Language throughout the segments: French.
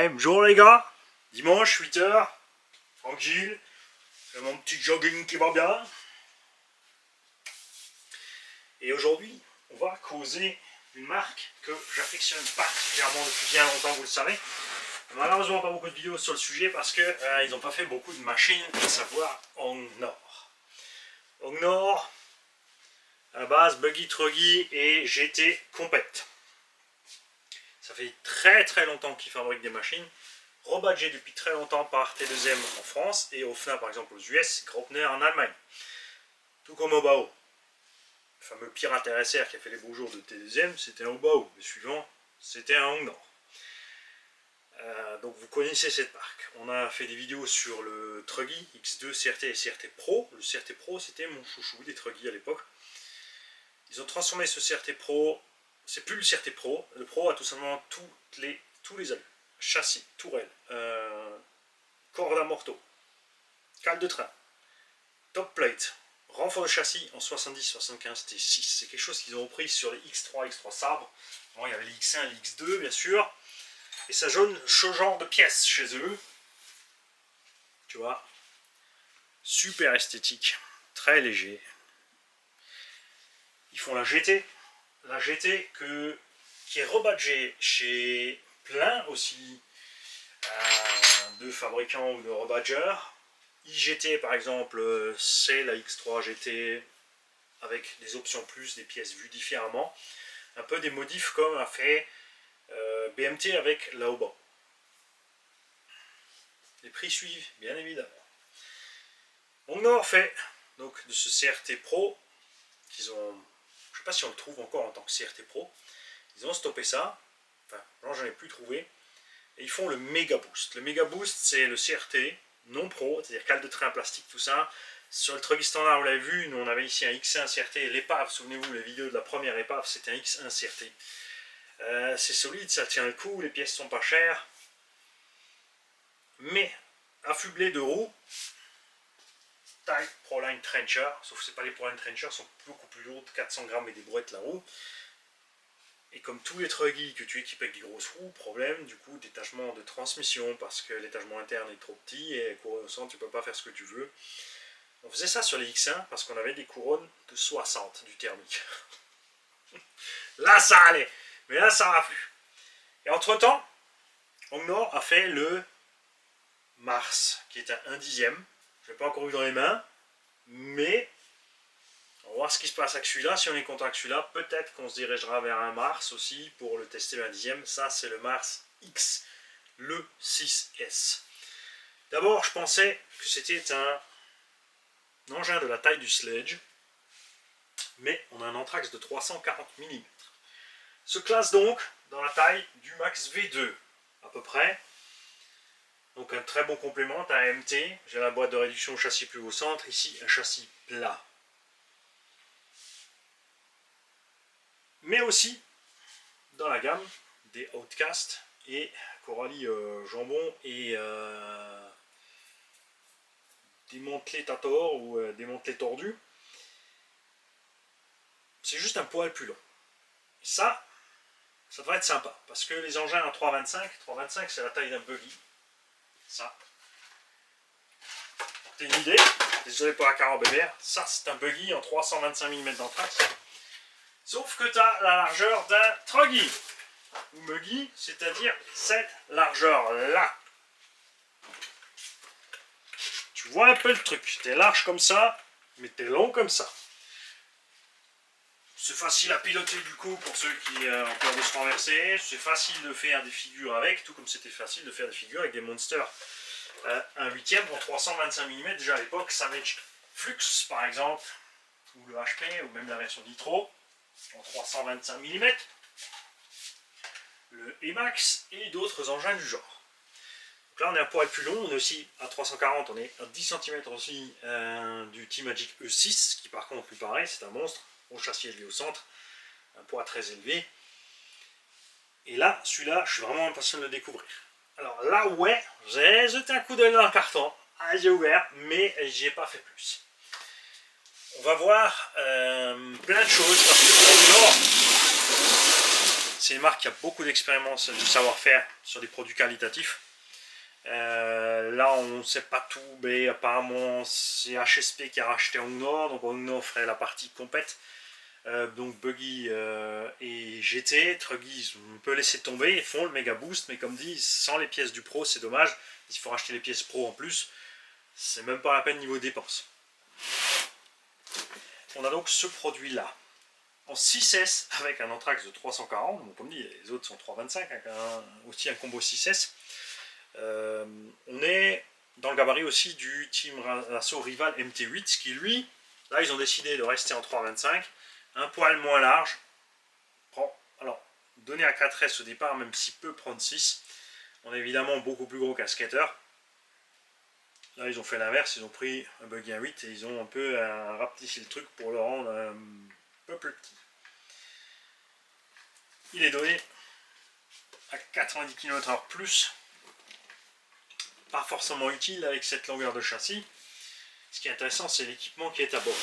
Ouais, bonjour les gars. Dimanche, 8h, tranquille. J'ai mon petit jogging qui va bien. Et aujourd'hui, on va causer une marque que j'affectionne particulièrement depuis bien longtemps, vous le savez. Malheureusement, pas beaucoup de vidéos sur le sujet parce que ils n'ont pas fait beaucoup de machines, à savoir Hongnor. Hongnor, à base Buggy Truggy et GT Compète. Ça fait très très longtemps qu'ils fabriquent des machines, rebadgées depuis très longtemps par T2M en France et Ofna par exemple aux US, Graupner en Allemagne. Tout comme Obao. Le fameux pirate RSR qui a fait les beaux jours de T2M, c'était un Obao. Le suivant, c'était un Hongnor. Donc vous connaissez cette marque. On a fait des vidéos sur le Truggy X2 CRT et CRT Pro. Le CRT Pro, c'était mon chouchou des Truggy à l'époque. Ils ont transformé ce CRT Pro, c'est plus le CRT Pro. Le Pro a tout simplement tous les alus. Châssis, tourelle, corde à morteau, cale de train, top plate, renfort de châssis en 70-75 T6. C'est quelque chose qu'ils ont repris sur les X3, X3 Sabre. Bon, il y avait les X1 et les X2 bien sûr. Et ça jaune ce genre de pièces chez eux. Tu vois. Super esthétique. Très léger. Ils font la GT. La GT qui est rebadgée chez plein aussi de fabricants ou de rebadgers. IGT par exemple, c'est la X3 GT avec des options plus, des pièces vues différemment. Un peu des modifs comme a fait BMT avec la Oba. Les prix suivent, bien évidemment. Hongnor fait donc de ce CRT Pro qu'ils ont, je ne sais pas si on le trouve encore en tant que CRT Pro, ils ont stoppé ça, enfin non, j'en ai plus trouvé, et ils font le Mega Boost. Le Mega Boost, c'est le CRT non pro, c'est-à-dire cale de train plastique, tout ça. Sur le Truggy standard, vous l'avez vu, nous on avait ici un X1 CRT, l'épave, souvenez-vous, les vidéos de la première épave, c'était un X1 CRT. C'est solide, ça tient le coup, les pièces sont pas chères, mais affublé de roues taille Proline Trencher, sauf que c'est pas les Proline Trencher, sont beaucoup plus lourdes, 400 grammes et des brouettes la roue. Et comme tous les Truggy que tu équipes avec des grosses roues, problème du coup détachement de transmission parce que l'étagement interne est trop petit et couronne au centre tu peux pas faire ce que tu veux. On faisait ça sur les X1 parce qu'on avait des couronnes de 60 du thermique. Là ça allait, mais là ça va plus. Et entre temps, Hongnor a fait le Mars qui est un 1/10. Je l'ai pas encore eu dans les mains, mais on va voir ce qui se passe avec celui-là. Si on est content avec celui-là, peut-être qu'on se dirigera vers un Mars aussi pour le tester le 1/10. Ça, c'est le Mars X, le 6S. D'abord, je pensais que c'était un engin de la taille du Sledge, mais on a un anthrax de 340 mm. Se classe donc dans la taille du Max V2, à peu près. Donc un très bon complément, t'as un MT, j'ai la boîte de réduction au châssis plus au centre, ici un châssis plat. Mais aussi dans la gamme des Outcast et Coralie Jambon et démantelé Tator ou démantelé tordu. C'est juste un poil plus long. Ça devrait être sympa parce que les engins en 325 c'est la taille d'un buggy. Ça, c'est une idée, désolé pour la carabinière, ça c'est un buggy en 325 mm d'anthrax. Sauf que tu as la largeur d'un Truggy, ou Muggy, c'est-à-dire cette largeur-là. Tu vois un peu le truc, t'es large comme ça, mais t'es long comme ça. C'est facile à piloter du coup pour ceux qui ont peur de se renverser, c'est facile de faire des figures avec, tout comme c'était facile de faire des figures avec des monsters. Un 8e en 325 mm, déjà à l'époque, Savage Flux par exemple, ou le HP, ou même la version Nitro, en 325 mm, le Emax et d'autres engins du genre. Donc là on est un poil plus long, on est aussi à 340, on est à 10 cm aussi du T-Magic E6, qui par contre lui pareil, c'est un monstre, au châssis élevé au centre, un poids très élevé. Et là, celui-là, je suis vraiment impatient de le découvrir. Alors là, ouais, j'ai jeté un coup d'œil dans le carton, j'ai ouvert, mais j'ai pas fait plus. On va voir plein de choses parce que Hongnor, C'est une marque qui a beaucoup d'expérience, de savoir-faire sur des produits qualitatifs. Là, on ne sait pas tout, mais apparemment, c'est HSP qui a racheté Hongnor, donc Hongnor ferait la partie complète. Donc Buggy et GT, Truggy, on peut laisser tomber, ils font le méga boost, mais comme dit, sans les pièces du pro, c'est dommage. Il faut racheter les pièces pro en plus, c'est même pas la peine niveau dépenses. On a donc ce produit-là, en 6S avec un Anthrax de 340, donc comme dit, les autres sont 325, avec aussi un combo 6S. On est dans le gabarit aussi du Team Lasso Rival MT8, qui lui, là ils ont décidé de rester en 325, un poil moins large. Alors, donné à 4S au départ, même s'il peut prendre 6, on est évidemment beaucoup plus gros qu'un skater. Là ils ont fait l'inverse, ils ont pris un Buggy 1.8 et ils ont un peu rapetissé le truc pour le rendre un peu plus petit. Il est donné à 90 km/h plus, pas forcément utile avec cette longueur de châssis. Ce qui est intéressant, c'est l'équipement qui est à bord.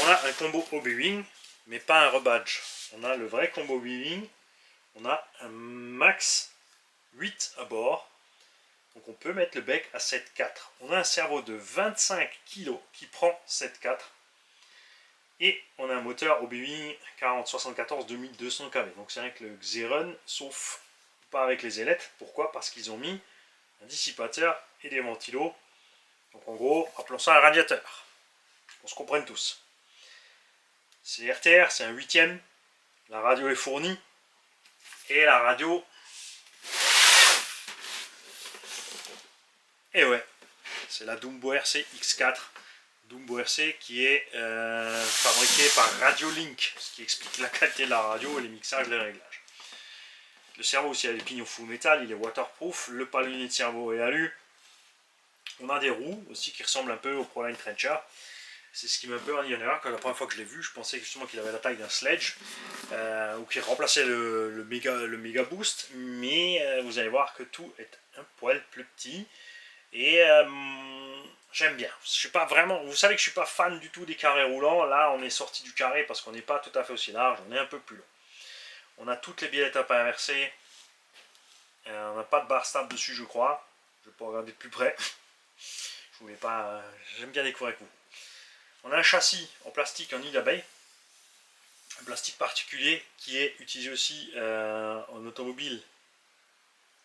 On a un combo OB-Wing, mais pas un rebadge. On a le vrai combo OB-Wing, on a un max 8 à bord, donc on peut mettre le bec à 7,4. On a un cerveau de 25 kg qui prend 7,4. Et on a un moteur OB-Wing 4074 2200 kV. Donc c'est avec le Xeron, sauf pas avec les ailettes. Pourquoi? Parce qu'ils ont mis un dissipateur et des ventilos. Donc en gros, appelons ça un radiateur. On se comprenne tous. C'est RTR, c'est un 8ème. La radio est fournie. Et la radio... Et ouais, c'est la Dumbo RC X4. Dumbo RC qui est fabriqué par Radiolink, ce qui explique la qualité de la radio et les mixages, les réglages. Le cerveau aussi a des pignons full métal, il est waterproof, le palonnier de cerveau est alu. On a des roues aussi qui ressemblent un peu au Proline Trencher. C'est ce qui m'a un peu ennuyé. Quand la première fois que je l'ai vu, je pensais justement qu'il avait la taille d'un sledge ou qu'il remplaçait le méga boost, mais vous allez voir que tout est un poil plus petit. Et j'aime bien. Je suis pas vraiment. Vous savez que je suis pas fan du tout des carrés roulants. Là, on est sorti du carré parce qu'on n'est pas tout à fait aussi large. On est un peu plus long. On a toutes les biellettes à pas inversées. On n'a pas de barre stable dessus, je crois. Je vais pas regarder de plus près. Je voulais pas. J'aime bien découvrir avec vous. On a un châssis en plastique en nid d'abeille. Un plastique particulier qui est utilisé aussi en automobile.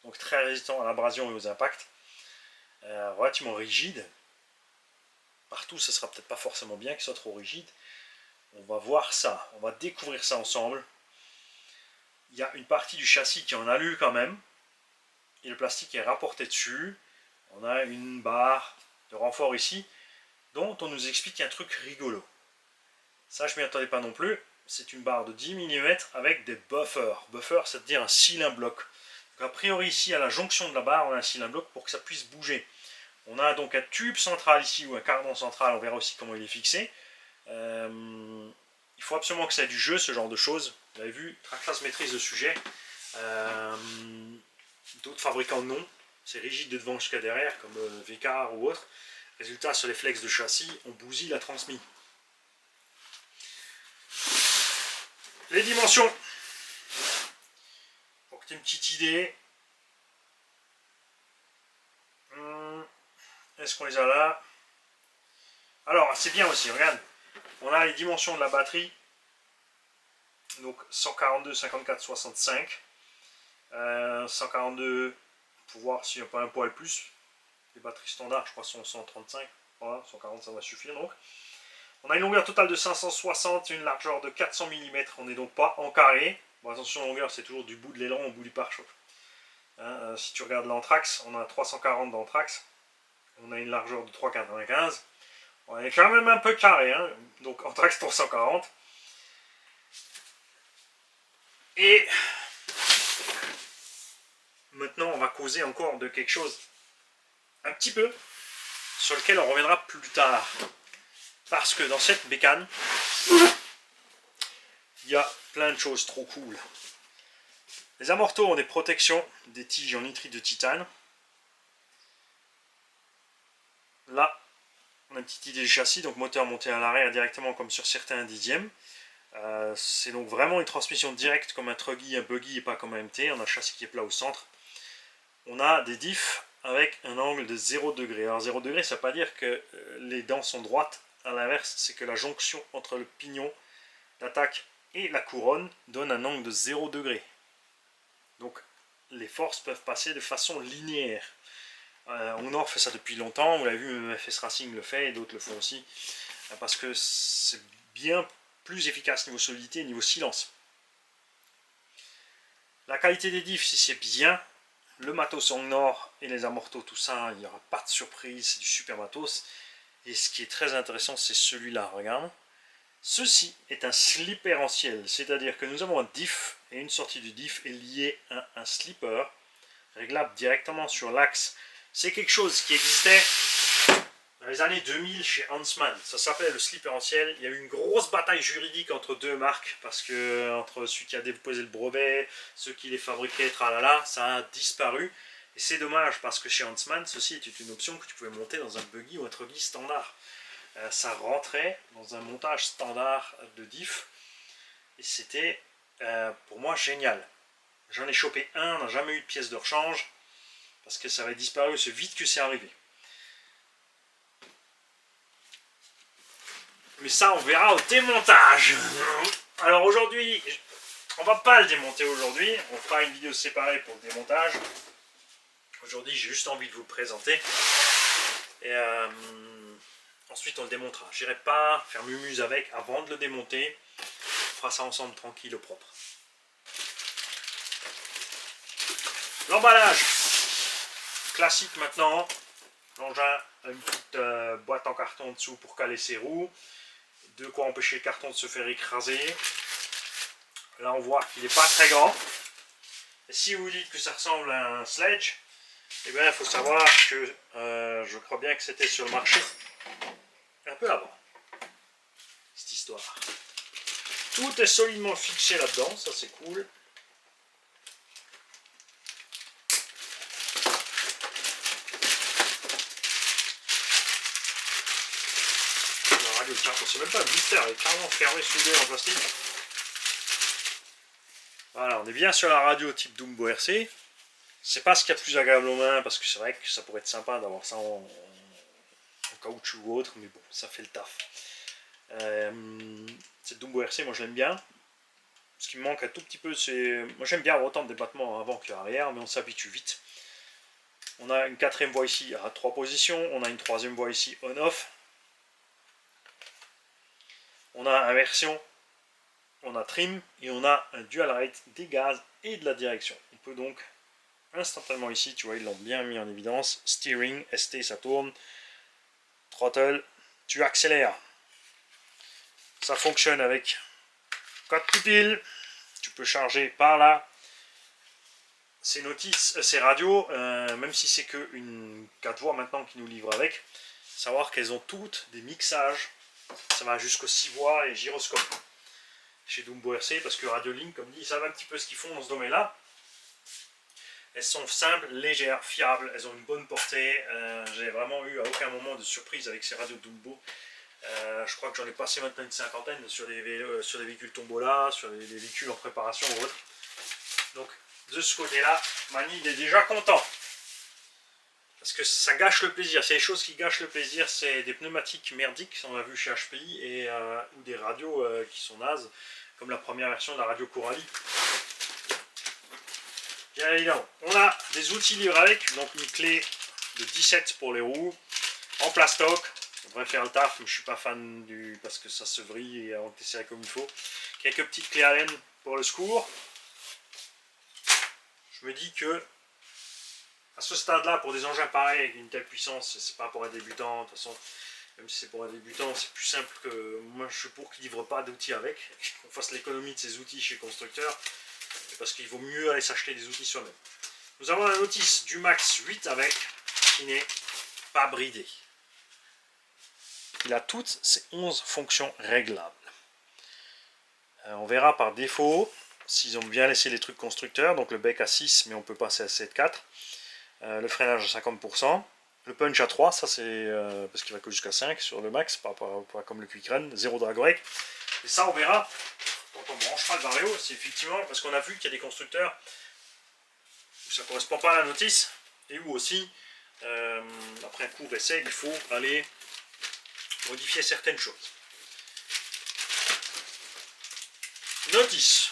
Donc très résistant à l'abrasion et aux impacts. Relativement rigide. Partout, ce sera peut-être pas forcément bien qu'il soit trop rigide. On va voir ça, on va découvrir ça ensemble. Il y a une partie du châssis qui est en alu quand même, et le plastique est rapporté dessus. On a une barre de renfort ici, dont on nous explique un truc rigolo. Ça, je ne m'y attendais pas non plus. C'est une barre de 10 mm avec des buffers. Buffer, c'est-à-dire un cylindre bloc. Donc, a priori, ici, à la jonction de la barre, on a un cylindre bloc pour que ça puisse bouger. On a donc un tube central ici, ou un cardan central, on verra aussi comment il est fixé. Il faut absolument que ça ait du jeu, ce genre de choses. Vous avez vu, Trackless maîtrise le sujet. D'autres fabricants non. C'est rigide de devant jusqu'à derrière, comme Vcar ou autre. Résultat, sur les flex de châssis, on bousille la transmis. Les dimensions. Pour que tu aies une petite idée. Est-ce qu'on les a là? Alors, c'est bien aussi, regarde. On a les dimensions de la batterie. Donc 142, 54, 65. 142, pour voir s'il n'y a pas un poil plus. Les batteries standards, je crois, sont 135. Voilà, 140, ça va suffire donc. On a une longueur totale de 560, une largeur de 400 mm. On n'est donc pas en carré. Bon, attention, longueur, c'est toujours du bout de l'aileron au bout du pare-choc. Si tu regardes l'Anthrax, on a 340 d'Anthrax. On a une largeur de 3,95. On est quand même un peu carré. Donc Anthrax 340. Et maintenant, on va causer encore de quelque chose un petit peu sur lequel on reviendra plus tard. Parce que dans cette bécane, il y a plein de choses trop cool. Les amortos ont des protections, des tiges en nitride de titane. Là, on a une petite idée du châssis, donc moteur monté à l'arrière directement comme sur certains dixièmes. C'est donc vraiment une transmission directe comme un truggy, un buggy et pas comme un MT. On a un châssis qui est plat au centre. On a des diffs avec un angle de 0 degré. Alors 0 degré, ça ne veut pas dire que les dents sont droites. À l'inverse, c'est que la jonction entre le pignon d'attaque et la couronne donne un angle de 0 degré. Donc les forces peuvent passer de façon linéaire. Honor fait ça depuis longtemps, vous l'avez vu, même FS Racing le fait et d'autres le font aussi, parce que c'est bien plus efficace niveau solidité et niveau silence. La qualité des diffs, si c'est bien, le matos Honor et les amortos, tout ça, il n'y aura pas de surprise, c'est du super matos. Et ce qui est très intéressant, c'est celui-là, regarde. Ceci est un slipper en ciel, c'est-à-dire que nous avons un diff et une sortie du diff est liée à un slipper réglable directement sur l'axe. C'est quelque chose qui existait dans les années 2000 chez Huntsman. Ça s'appelait le slipper en ciel. Il y a eu une grosse bataille juridique entre deux marques parce que entre celui qui a déposé le brevet, ceux qui les fabriquaient, tralala, ça a disparu. Et c'est dommage parce que chez Huntsman, ceci était une option que tu pouvais monter dans un buggy ou un truggy standard. Ça rentrait dans un montage standard de diff et c'était pour moi génial. J'en ai chopé un, on n'a jamais eu de pièce de rechange parce que ça avait disparu aussi vite que c'est arrivé. Mais ça, on verra au démontage. Alors aujourd'hui, on va pas le démonter aujourd'hui, on fera une vidéo séparée pour le démontage. Aujourd'hui, j'ai juste envie de vous le présenter. Et ensuite, on le démontera. J'irai pas faire mumuse avec avant de le démonter. On fera ça ensemble, tranquille, au propre. L'emballage. Classique maintenant. L'engin a une petite boîte en carton dessous pour caler ses roues. De quoi empêcher le carton de se faire écraser. Là, on voit qu'il n'est pas très grand. Et si vous dites que ça ressemble à un sledge, eh bien, il faut savoir que je crois bien que c'était sur le marché un peu avant, cette histoire. Tout est solidement fixé là-dedans, ça c'est cool. La radio, tiens, c'est même pas un blister, elle est carrément fermée, soudée en plastique. Voilà, on est bien sur la radio type Dumbo RC. C'est pas ce qu'il y a de plus agréable aux mains, parce que c'est vrai que ça pourrait être sympa d'avoir ça en caoutchouc ou autre, mais bon, ça fait le taf. Cette Dumbo RC, moi je l'aime bien. Ce qui me manque un tout petit peu, c'est... Moi j'aime bien autant de débattement avant qu'arrière, mais on s'habitue vite. On a une quatrième voie ici à 3 positions, on a une troisième voie ici on-off. On a inversion, on a trim, et on a un dual rate des gaz et de la direction. On peut donc instantanément ici, tu vois, ils l'ont bien mis en évidence. Steering, ST, ça tourne. Throttle, tu accélères. Ça fonctionne avec code pupille. Tu peux charger par là. Ces notices, ces radios, même si c'est qu'une 4 voies maintenant qui nous livre avec, savoir qu'elles ont toutes des mixages. Ça va jusqu'aux 6 voies et gyroscope. Chez Dumbo RC, parce que Radiolink, comme dit, ils savent un petit peu ce qu'ils font dans ce domaine-là. Elles sont simples, légères, fiables, elles ont une bonne portée. J'ai vraiment eu à aucun moment de surprise avec ces radios Dumbo. Je crois que j'en ai passé maintenant une cinquantaine sur des véhicules Tombola, sur des véhicules en préparation ou autre. Donc de ce côté-là, Mani il est déjà content. Parce que ça gâche le plaisir. C'est les choses qui gâchent le plaisir, c'est des pneumatiques merdiques, on a vu chez HPI, ou des radios qui sont nazes, comme la première version de la radio Coralie. Bien évidemment, on a des outils livrés avec, donc une clé de 17 pour les roues, en plastoc. On devrait faire le taf, mais je ne suis pas fan parce que ça se vrille et on est serré comme il faut. Quelques petites clés Allen pour le secours. Je me dis que à ce stade-là, pour des engins pareils avec une telle puissance, c'est pas pour un débutant. De toute façon, même si c'est pour un débutant, c'est plus simple que moi. Je suis pour qu'ils ne livrent pas d'outils avec, qu'on fasse l'économie de ces outils chez le constructeur, parce qu'il vaut mieux aller s'acheter des outils soi-même. Nous avons la notice du Max 8 avec, qui n'est pas bridé. Il a toutes ses 11 fonctions réglables. On verra par défaut s'ils ont bien laissé les trucs constructeurs, donc le bec à 6, mais on peut passer à 7,4. Le freinage à 50%. Le punch à 3, ça c'est parce qu'il va que jusqu'à 5 sur le max, pas comme le Quick Run, 0 drag brake. Et ça, on verra quand on branchera le Vario, c'est effectivement parce qu'on a vu qu'il y a des constructeurs où ça ne correspond pas à la notice et où aussi, après un court essai, il faut aller modifier certaines choses. Notice.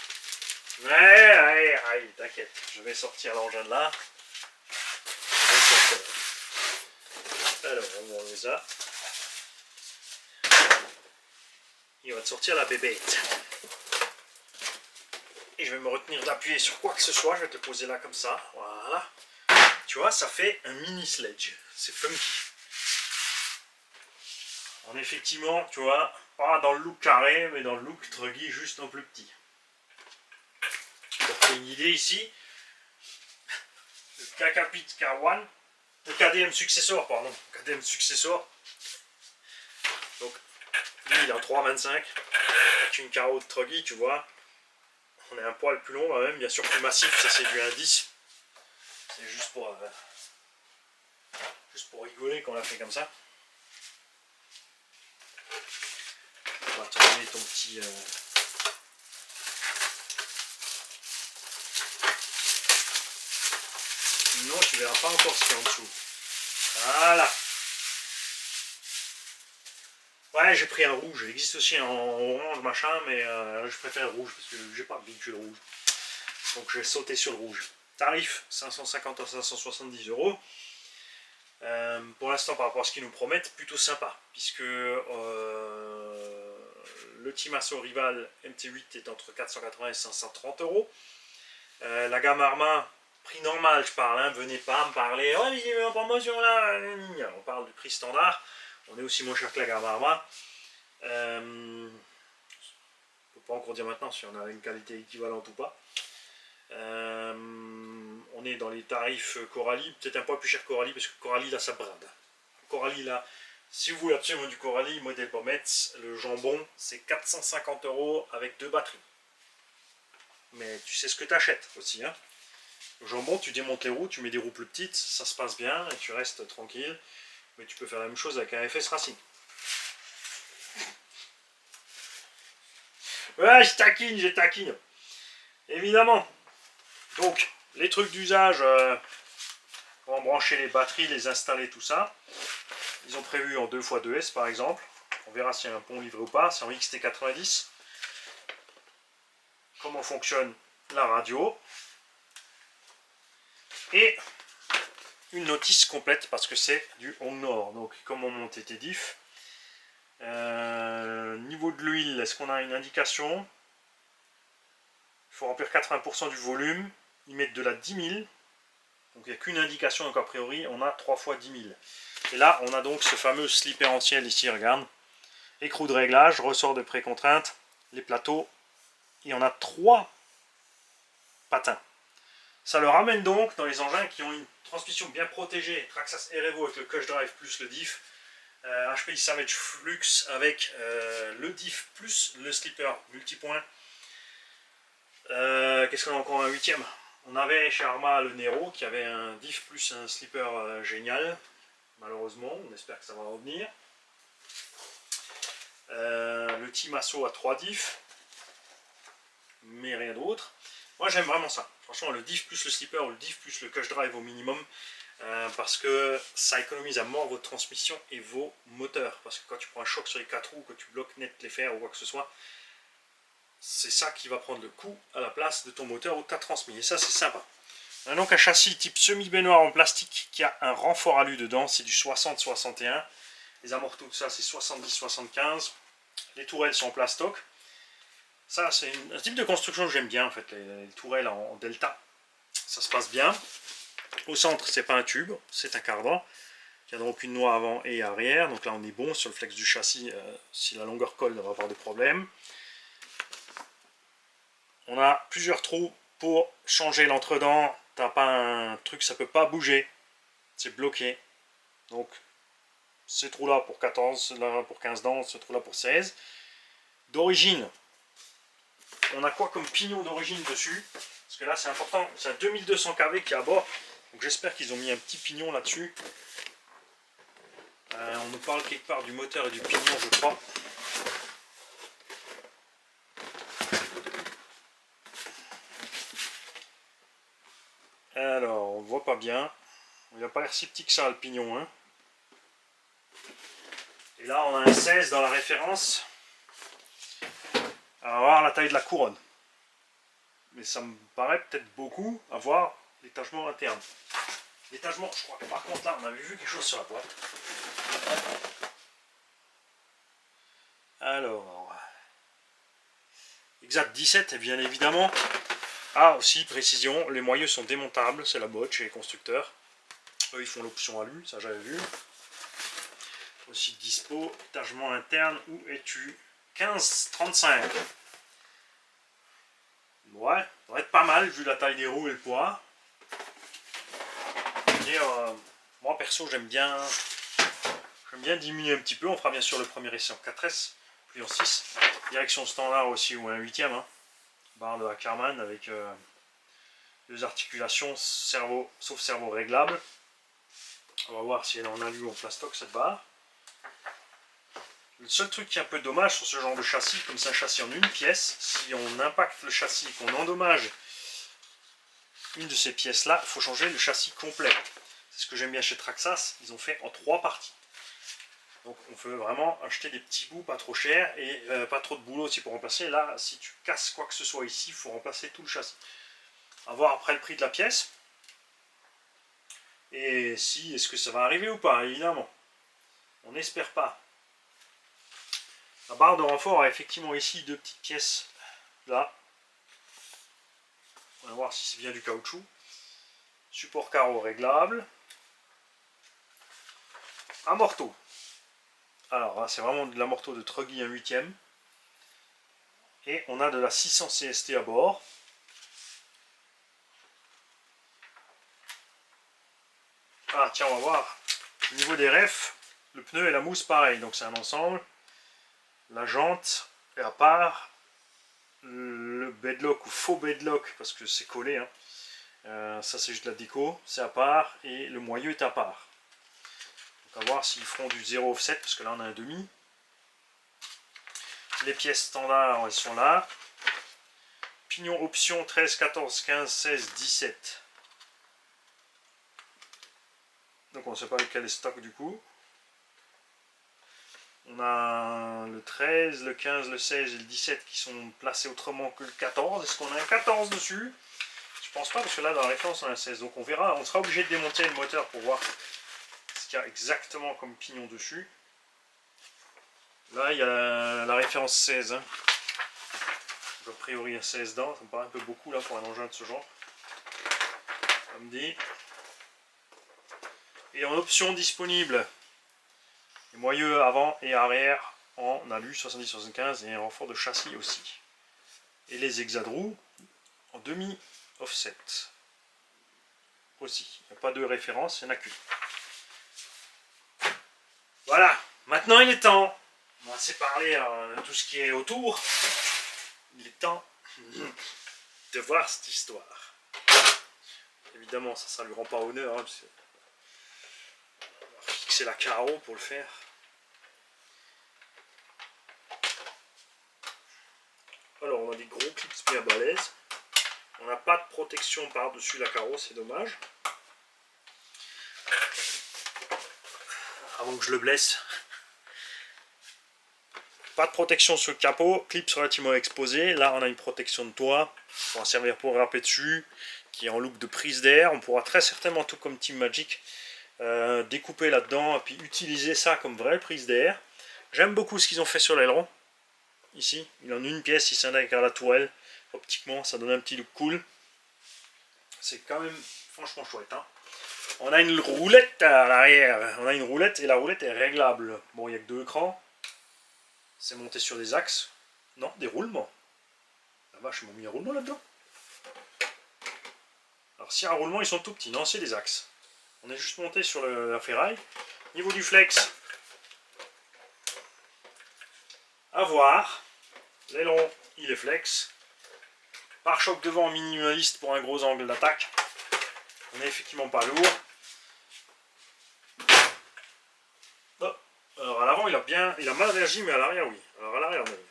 Ouais, t'inquiète, je vais sortir l'engin de là. Alors, on enlève ça. Il va te sortir la bébête. Et je vais me retenir d'appuyer sur quoi que ce soit. Je vais te le poser là comme ça. Voilà. Tu vois, ça fait un mini sledge. C'est funky. On est effectivement, tu vois, pas dans le look carré, mais dans le look truggy juste un peu plus petit. Pour que tu aies une idée ici, le Kakapit K1, le KDM Successor, pardon, KDM Successor. Donc, lui, il est en 3,25 avec une carreau de truggy, tu vois. On est un poil plus long, même, bien sûr plus massif, ça c'est du 1,10. C'est juste pour rigoler qu'on l'a fait comme ça. On va t'enlever ton petit... Non, tu verras pas encore ce qu'il y a en dessous. Voilà. Ouais, j'ai pris un rouge. Il existe aussi un orange, machin, mais je préfère le rouge parce que j'ai pas habitué le rouge. Donc je vais sauter sur le rouge. Tarif 550 à 570 €. Pour l'instant, par rapport à ce qu'ils nous promettent, plutôt sympa. Puisque le Timasso Rival MT8 est entre 480 et 530 €. La gamme Arma, prix normal, je parle, hein, venez pas me parler, oh, mais il est en promotion là, on parle du prix standard, on est aussi moins cher que la gamme Arma. Je ne peux pas encore dire maintenant si on a une qualité équivalente ou pas. On est dans les tarifs Coralie, peut-être un peu plus cher Coralie, parce que Coralie là ça brade. Coralie là, si vous voulez absolument du Coralie, modèle Pommetz, le jambon c'est 450 € avec 2 batteries. Mais tu sais ce que tu achètes aussi, hein. Le jambon, tu démontes les roues, tu mets des roues plus petites, ça se passe bien et tu restes tranquille. Mais tu peux faire la même chose avec un FS Racing. Ouais, je taquine. Évidemment. Donc, les trucs d'usage, pour brancher les batteries, les installer, tout ça. Ils ont prévu en 2x2S par exemple. On verra s'il y a un pont livré ou pas. C'est en XT90. Comment fonctionne la radio. Et une notice complète parce que c'est du Hongnor. Donc comment monter tes diffs. Niveau de l'huile, est-ce qu'on a une indication? Il faut remplir 80% du volume. Ils mettent de la 10 000. Donc il n'y a qu'une indication, donc a priori on a 3 fois 10 000. Et là on a donc ce fameux slipper entier ici, regarde. Écrou de réglage, ressort de précontrainte, les plateaux. Et on a 3 patins. Ça le ramène donc dans les engins qui ont une transmission bien protégée, Traxxas R-Evo avec le Cush Drive plus le diff, HPI Savage Flux avec le diff plus le slipper multipoint. Qu'est-ce qu'on a encore, un 8ème? On avait chez Arma le Nero qui avait un diff plus un slipper génial. Malheureusement, on espère que ça va revenir. Le Timasso a 3 diffs, mais rien d'autre. Moi j'aime vraiment ça. Franchement, le diff plus le slipper ou le diff plus le Cush Drive au minimum, parce que ça économise à mort votre transmission et vos moteurs. Parce que quand tu prends un choc sur les 4 roues, que tu bloques net les fers ou quoi que ce soit, c'est ça qui va prendre le coup à la place de ton moteur ou de ta transmission. Et ça, c'est sympa. On a donc un châssis type semi-baignoire en plastique qui a un renfort alu dedans, c'est du 60-61. Les amortos, tout ça, c'est 70-75. Les tourelles sont en plastoc. Ça, c'est un type de construction que j'aime bien, en fait, les tourelles en delta. Ça se passe bien. Au centre, c'est pas un tube, c'est un cardan. Il n'y a donc une noix avant et arrière. Donc là, on est bon sur le flex du châssis. Si la longueur colle, on va avoir des problèmes. On a plusieurs trous pour changer l'entre-dents. T'as pas un truc, ça peut pas bouger. C'est bloqué. Donc, ce trou-là pour 14, celui-là pour 15 dents, ce trou-là pour 16. D'origine, on a quoi comme pignon d'origine dessus? Parce que là, c'est important. C'est un 2200 kV qui est à bord. Donc, j'espère qu'ils ont mis un petit pignon là-dessus. On nous parle quelque part du moteur et du pignon, je crois. Alors, on ne voit pas bien. Il n'a pas l'air si petit que ça, le pignon. Hein. Et là, on a un 16 dans la référence. On va voir la taille de la couronne. Mais ça me paraît peut-être beaucoup à voir l'étagement interne. L'étagement, je crois que par contre, là, on avait vu quelque chose sur la boîte. Alors, exact 17, et bien évidemment. Ah, aussi, précision, les moyeux sont démontables, c'est la boîte chez les constructeurs. Eux, ils font l'option alu, ça j'avais vu. Aussi dispo, étagement interne, où es-tu? 15,35. Ouais, ça va être pas mal vu la taille des roues et le poids. Et, moi perso, j'aime bien diminuer un petit peu. On fera bien sûr le premier essai en 4S, puis en 6. Direction standard aussi, ou un 8ème. Hein. Barre de Ackermann avec 2 articulations, sauf servo réglable. On va voir si elle est en alu ou en plastoc cette barre. Le seul truc qui est un peu dommage sur ce genre de châssis, comme c'est un châssis en une pièce, si on impacte le châssis et qu'on endommage une de ces pièces-là, il faut changer le châssis complet. C'est ce que j'aime bien chez Traxxas, ils ont fait en 3 parties. Donc on peut vraiment acheter des petits bouts pas trop chers et pas trop de boulot aussi pour remplacer. Là, si tu casses quoi que ce soit ici, il faut remplacer tout le châssis. À voir après le prix de la pièce. Et si, est-ce que ça va arriver ou pas, évidemment. On n'espère pas. La barre de renfort a effectivement ici 2 petites pièces là. On va voir si c'est bien du caoutchouc. Support carreau réglable. Amorto. Alors là, c'est vraiment de l'amorto de Truggy 1 8ème. Et on a de la 600 CST à bord. Ah tiens, on va voir. Au niveau des refs, le pneu et la mousse pareil, donc c'est un ensemble. La jante est à part. Le bedlock ou faux bedlock, parce que c'est collé, hein. Ça c'est juste de la déco, c'est à part. Et le moyeu est à part. Donc à voir s'ils feront du 0 offset, parce que là on a un demi. Les pièces standards, elles sont là. Pignon option 13, 14, 15, 16, 17. Donc on ne sait pas lequel est stock du coup. On a le 13, le 15, le 16 et le 17 qui sont placés autrement que le 14. Est-ce qu'on a un 14 dessus? Je pense pas parce que là dans la référence on a un 16. Donc on verra, on sera obligé de démonter le moteur pour voir ce qu'il y a exactement comme pignon dessus. Là il y a la référence 16. Hein. Donc, a priori il y a 16 dents, ça me paraît un peu beaucoup là pour un engin de ce genre. Comme dit. Et en option disponible, les moyeux avant et arrière en alu 70-75 et un renfort de châssis aussi. Et les hexadroues en demi offset aussi. Il n'y a pas de référence, il n'y en a qu'une. Voilà, maintenant il est temps. On va assez parler de tout ce qui est autour. Il est temps de voir cette histoire. Évidemment, ça ne lui rend pas honneur. Hein, parce que on va fixer la carreau pour le faire. Alors, on a des gros clips bien balèzes. On n'a pas de protection par-dessus la carreau, c'est dommage. Avant que je le blesse. Pas de protection sur le capot, clips relativement exposés. Là, on a une protection de toit. On va servir pour râper dessus, qui est en look de prise d'air. On pourra très certainement, tout comme Team Magic, découper là-dedans et puis utiliser ça comme vraie prise d'air. J'aime beaucoup ce qu'ils ont fait sur l'aileron. Ici, il en a une pièce, il s'intègre à la tourelle. Optiquement, ça donne un petit look cool. C'est quand même franchement chouette. Hein. On a une roulette à l'arrière. On a une roulette et la roulette est réglable. Bon, il n'y a que 2 écrans. C'est monté sur des axes. Non, des roulements. La vache, ils m'ont mis un roulement là-dedans. Alors, s'il y a un roulement, ils sont tout petits. Non, c'est des axes. On est juste monté sur la ferraille. Niveau du flex, à voir. L'aileron, il est flex. Pare-choc devant minimaliste pour un gros angle d'attaque. On n'est effectivement pas lourd. Oh. Alors à l'avant il a mal réagi, mais à l'arrière oui. Alors à l'arrière on a une.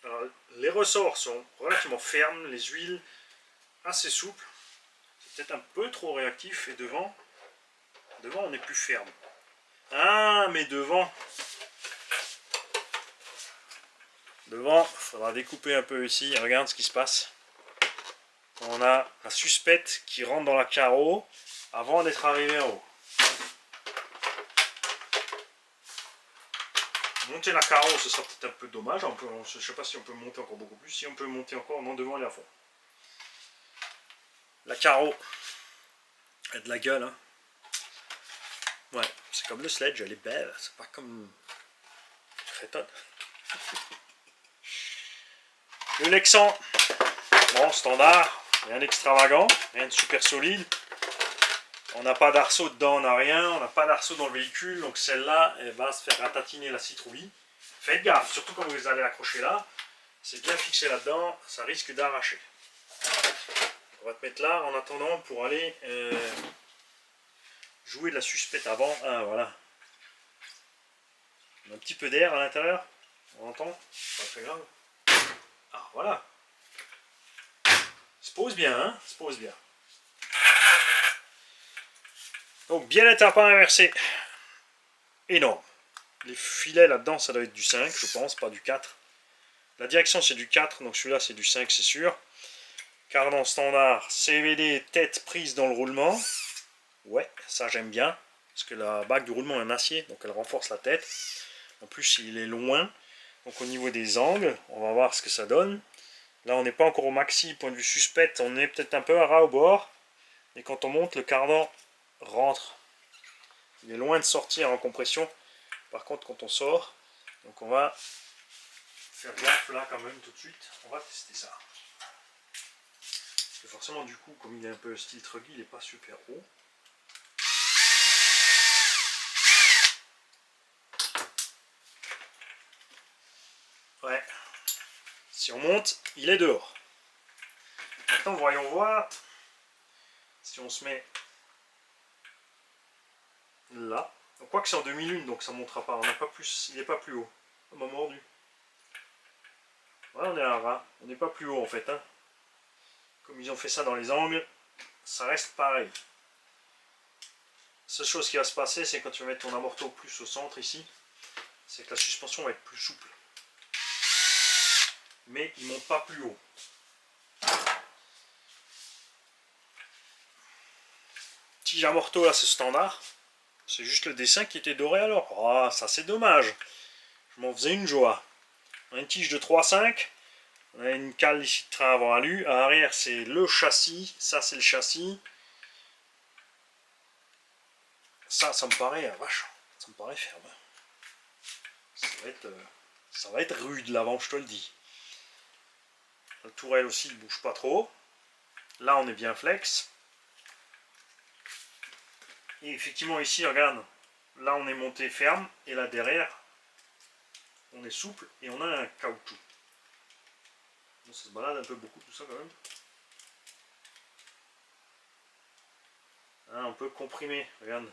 Alors, les ressorts sont relativement fermes, les huiles assez souples. C'est peut-être un peu trop réactif. Et devant on est plus ferme. Ah, mais devant, il faudra découper un peu ici. Regarde ce qui se passe. On a la suspecte qui rentre dans la carreau avant d'être arrivé en haut. Monter la carreau, ce sera peut-être un peu dommage. Je ne sais pas si on peut monter encore beaucoup plus. Si on peut monter encore, non, devant et à fond. La carreau, elle a de la gueule. Hein. Ouais, c'est comme le sledge, elle est belle. C'est pas comme crétonne. Le Lexan, bon, standard, rien d'extravagant, rien de super solide. On n'a pas d'arceau dedans, on n'a rien, on n'a pas d'arceau dans le véhicule, donc celle-là, elle va se faire ratatiner la citrouille. Faites gaffe, surtout quand vous allez l'accrocher là, c'est bien fixé là-dedans, ça risque d'arracher. On va te mettre là en attendant pour aller jouer de la suspecte avant. Ah voilà. On a un petit peu d'air à l'intérieur, on entend, c'est pas très grave. Ah voilà. Se pose bien, hein, se pose bien. Donc bien être à pas inversé. Énorme. Les filets là-dedans, ça doit être du 5, je pense, pas du 4. La direction, c'est du 4, donc celui-là, c'est du 5, c'est sûr. Cardan standard, CVD, tête prise dans le roulement. Ouais, ça j'aime bien. Parce que la bague du roulement est en acier, donc elle renforce la tête. En plus, il est loin. Donc au niveau des angles, on va voir ce que ça donne. Là, on n'est pas encore au maxi, point de vue suspect. On est peut-être un peu à ras au bord. Et quand on monte, le cardan rentre. Il est loin de sortir en compression. Par contre, quand on sort, donc on va faire gaffe là quand même tout de suite. On va tester ça. Parce que forcément, du coup, comme il est un peu style truggy, il n'est pas super haut. Ouais. Si on monte, il est dehors. Maintenant, voyons voir si on se met là. Donc, quoi que c'est en 2001, donc ça ne montera pas. On n'a pas plus, il n'est pas plus haut. On m'a mordu. Ouais, on est à ras. On n'est pas plus haut en fait. Hein. Comme ils ont fait ça dans les angles, ça reste pareil. La seule chose qui va se passer, c'est quand tu vas mettre ton amorto plus au centre ici, c'est que la suspension va être plus souple. Mais il ne monte pas plus haut. Tige amorto là, c'est standard. C'est juste le dessin qui était doré alors. Oh, ça c'est dommage. Je m'en faisais une joie. On a une tige de 3,5. On a une cale ici de train avant alu. À l'arrière, c'est le châssis. Ça, c'est le châssis. Ça me paraît, vache, ça me paraît ferme. Ça va être rude l'avant, je te le dis. La tourelle aussi, il ne bouge pas trop. Là, on est bien flex. Et effectivement, ici, regarde. Là, on est monté ferme. Et là, derrière, on est souple. Et on a un caoutchouc. Bon, ça se balade un peu beaucoup, tout ça, quand même. Hein, on peut comprimer, regarde.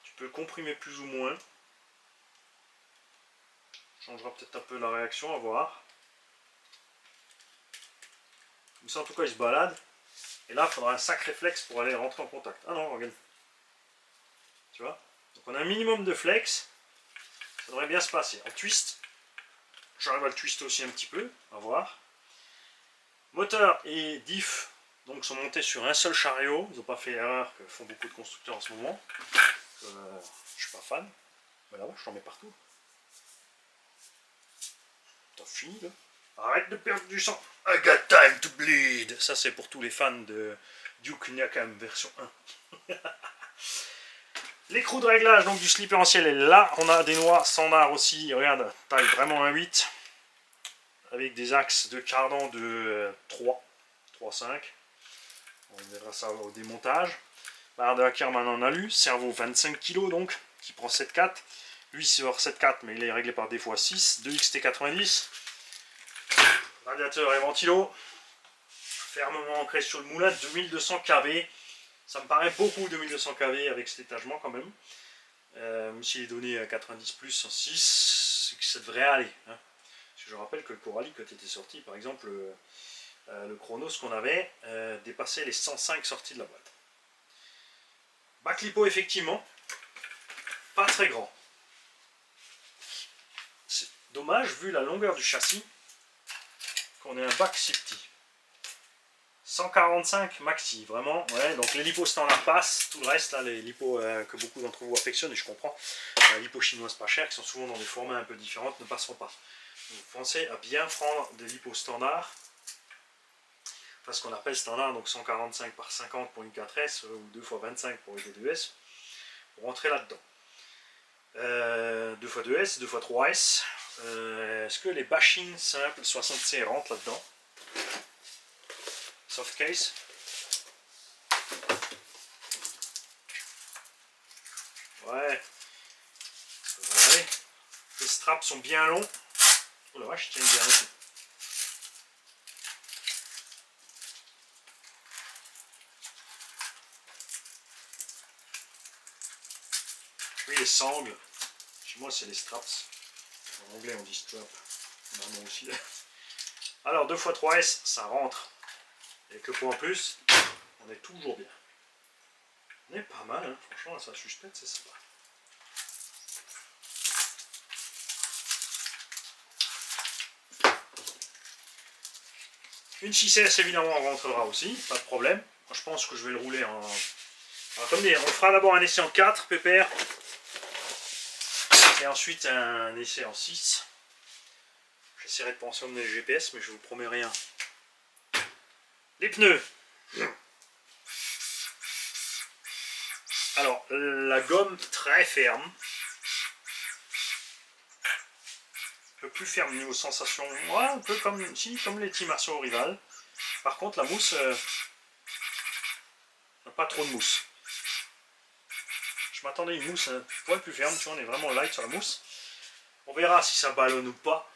Tu peux comprimer plus ou moins. Changera peut-être un peu la réaction, à voir. Mais ça, en tout cas, il se balade. Et là, il faudra un sacré flex pour aller rentrer en contact. Ah non, regarde. Tu vois? Donc on a un minimum de flex. Ça devrait bien se passer. En twist, j'arrive à le twister aussi un petit peu. À voir. Moteur et diff donc, sont montés sur un seul chariot. Ils n'ont pas fait l'erreur que font beaucoup de constructeurs en ce moment. Je ne suis pas fan. Mais là, je t'en mets partout. T'as fini là? Arrête de perdre du sang. I got time to bleed. Ça, c'est pour tous les fans de Duke Nukem version 1. L'écrou de réglage donc, du slipper en ciel est là. On a des noix standard aussi. Regarde, taille vraiment 1,8. Avec des axes de cardan de 3,5. On verra ça au démontage. Barre de Ackerman en alu. Cerveau 25 kg donc, qui prend 7,4. Lui, c'est hors 7,4, mais il est réglé par des fois 6. 2XT90. Radiateur et ventilo. Fermement ancré sur le moulin. 2200 kV. Ça me paraît beaucoup 2200 kV avec cet étagement quand même. Même s'il est donné à 90 plus en 6, c'est que ça devrait aller. Hein. Parce que je rappelle que le Coralie, quand il était sorti, par exemple, le chrono, ce qu'on avait, dépassait les 105 sorties de la boîte. Bac lipo, effectivement, pas très grand. C'est dommage, vu la longueur du châssis, qu'on ait un bac si petit. 145 maxi, vraiment, ouais, donc les lipos standards passent, tout le reste, là, les lipos que beaucoup d'entre vous affectionnent, et je comprends, les lipos chinoises pas chères, qui sont souvent dans des formats un peu différents, ne passeront pas. Donc pensez à bien prendre des lipos standards, enfin ce qu'on appelle standard, donc 145 par 50 pour une 4S, ou 2x25 pour une D2S, pour rentrer là-dedans. 2x2S, 2x3S, est-ce que les bashings simples 60C rentrent là-dedans? Soft case. Ouais. Ouais. Les straps sont bien longs. Oh la vache, tiens bien aussi. Oui, les sangles. Chez moi, c'est les straps. En anglais, on dit strap. On a un nom aussi. Alors, 2x3S, ça rentre. Avec le point en plus, on est toujours bien. On est pas mal, hein. Franchement, ça suspecte, c'est sympa. Une 6S, évidemment, rentrera aussi, pas de problème. Moi, je pense que je vais le rouler en... Alors, comme dit, on fera d'abord un essai en 4, pépère. Et ensuite un essai en 6. J'essaierai de penser à emmener le GPS, mais je vous promets rien. Les pneus. Alors, la gomme très ferme. Un peu plus ferme niveau sensation. Ouais, un peu comme les Timasso Rival. Par contre, la mousse, pas trop de mousse. Je m'attendais à une mousse un poil plus ferme. Tu vois, on est vraiment light sur la mousse. On verra si ça ballonne ou pas.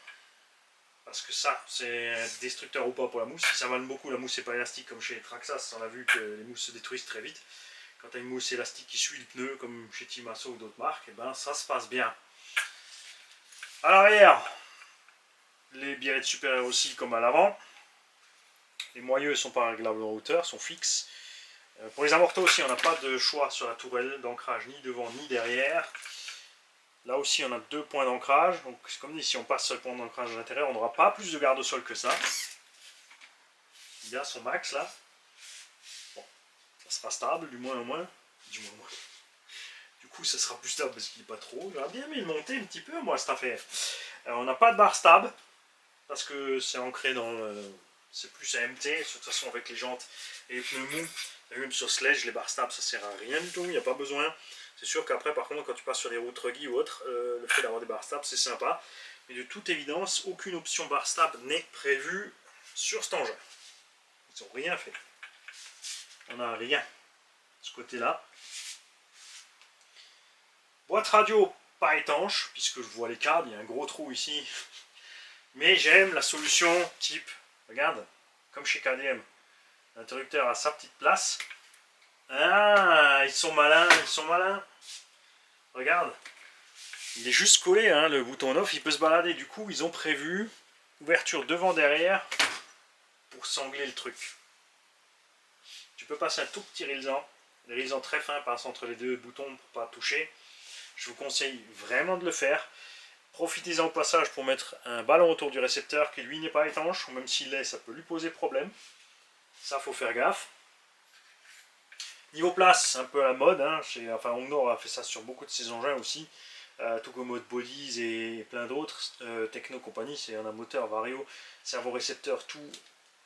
Parce que ça, c'est destructeur ou pas pour la mousse. Si ça ballonne beaucoup, la mousse n'est pas élastique comme chez Traxxas. On a vu que les mousses se détruisent très vite. Quand tu as une mousse élastique qui suit le pneu, comme chez Timasso ou d'autres marques, et ben ça se passe bien. À l'arrière, les birettes supérieures aussi comme à l'avant. Les moyeux ne sont pas réglables en hauteur, sont fixes. Pour les amortos aussi, on n'a pas de choix sur la tourelle d'ancrage, ni devant ni derrière. Là aussi, on a 2 points d'ancrage. Donc, comme dit, si on passe sur le point d'ancrage à l'intérieur, on n'aura pas plus de garde-sol que ça. Il a son max là. Bon, ça sera stable, du moins au moins. Du coup, ça sera plus stable parce qu'il n'est pas trop. J'aurais bien aimé le monter un petit peu, moi, cette affaire. On n'a pas de barre stable parce que c'est ancré dans le. C'est plus AMT. De toute façon, avec les jantes et les pneus mous, même sur Sledge, les barres stables, ça sert à rien du tout. Il n'y a pas besoin. C'est sûr qu'après, par contre, quand tu passes sur les routes ruggy ou autres, le fait d'avoir des barres stables, c'est sympa. Mais de toute évidence, aucune option barre stable n'est prévue sur cet engin. Ils n'ont rien fait. On n'a rien de ce côté-là. Boîte radio, pas étanche, puisque je vois les câbles, il y a un gros trou ici. Mais j'aime la solution type, regarde, comme chez KDM. L'interrupteur a sa petite place. Ah, ils sont malins, ils sont malins. Regarde. Il est juste collé, hein, le bouton off, il peut se balader. Du coup, ils ont prévu ouverture devant-derrière pour sangler le truc. Tu peux passer un tout petit résistant. Les résistants très fins passent entre les deux boutons pour ne pas toucher. Je vous conseille vraiment de le faire. Profitez-en au passage pour mettre un ballon autour du récepteur qui lui n'est pas étanche, ou même s'il l'est, ça peut lui poser problème. Ça, faut faire gaffe. Niveau place, c'est un peu à la mode. Hein. Hongnor a fait ça sur beaucoup de ses engins aussi. Tout comme Mode Bodies et plein d'autres. Techno compagnie, c'est un moteur Vario, servo-récepteur, tout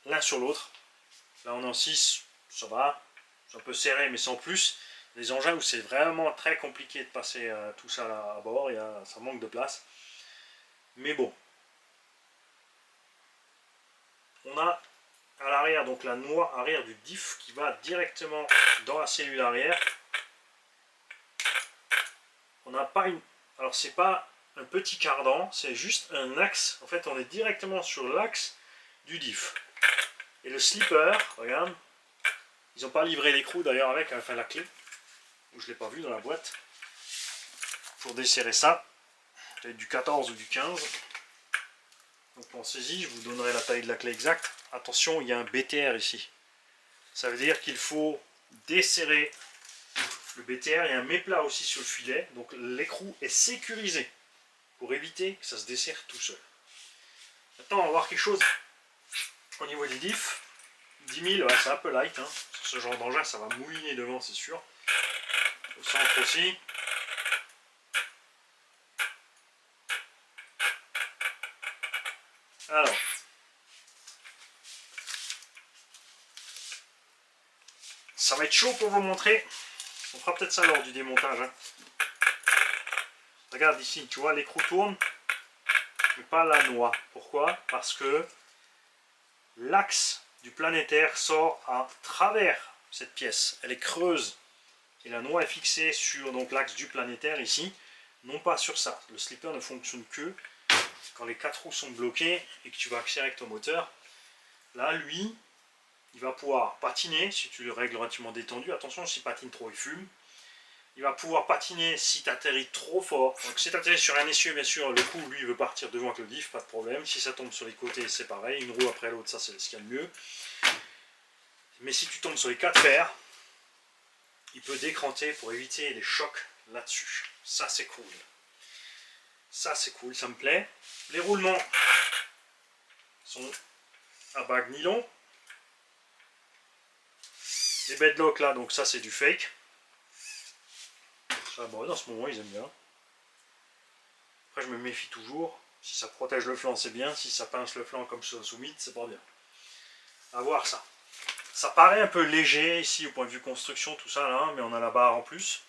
l'un sur l'autre. Là, on est en 6, ça va. C'est un peu serré, mais sans plus. Les engins où c'est vraiment très compliqué de passer tout ça à bord, ça manque de place. Mais bon. On a à l'arrière, donc la noix arrière du diff qui va directement dans la cellule arrière. On n'a pas une... Alors c'est pas un petit cardan, c'est juste un axe. En fait, on est directement sur l'axe du diff. Et le slipper, regarde, ils n'ont pas livré l'écrou d'ailleurs avec, enfin la clé, où je ne l'ai pas vu dans la boîte. Pour desserrer ça, peut-être du 14 ou du 15. Donc pensez-y, je vous donnerai la taille de la clé exacte. attention, il y a un BTR ici. Ça veut dire qu'il faut desserrer le BTR. Il y a un méplat aussi sur le filet. Donc l'écrou est sécurisé pour éviter que ça se desserre tout seul. Maintenant, on va voir quelque chose au niveau des diffs. 10 000, ouais, c'est un peu light. Hein. Sur ce genre d'engin, ça va mouiner devant, c'est sûr. Au centre aussi. Alors. Ça va être chaud pour vous montrer. On fera peut-être ça lors du démontage. Hein. Regarde ici, tu vois, l'écrou tourne, mais pas la noix. Pourquoi? Parce que l'axe du planétaire sort à travers cette pièce. Elle est creuse. Et la noix est fixée sur l'axe du planétaire ici, non pas sur ça. Le slipper ne fonctionne que quand les 4 roues sont bloquées et que tu vas accélérer avec ton moteur. Là, lui, il va pouvoir patiner si tu le règles relativement détendu. Attention, s'il patine trop, il fume. Il va pouvoir patiner si tu atterris trop fort. Donc si tu atterris sur un essieu, bien sûr, le coup, lui, il veut partir devant avec le diff, pas de problème. Si ça tombe sur les côtés, c'est pareil. Une roue après l'autre, ça, c'est ce qu'il y a de mieux. Mais si tu tombes sur les 4 fers, il peut décranter pour éviter les chocs là-dessus. Ça, c'est cool. Ça, c'est cool, ça me plaît. Les roulements sont à bague nylon. Les bedlocks là, donc ça, c'est du fake. Ça, bon, dans ce moment, ils aiment bien. Après, je me méfie toujours. Si ça protège le flanc, c'est bien. Si ça pince le flanc comme sur le Summit, c'est pas bien. À voir ça. Ça paraît un peu léger ici au point de vue construction, tout ça là, mais on a la barre en plus.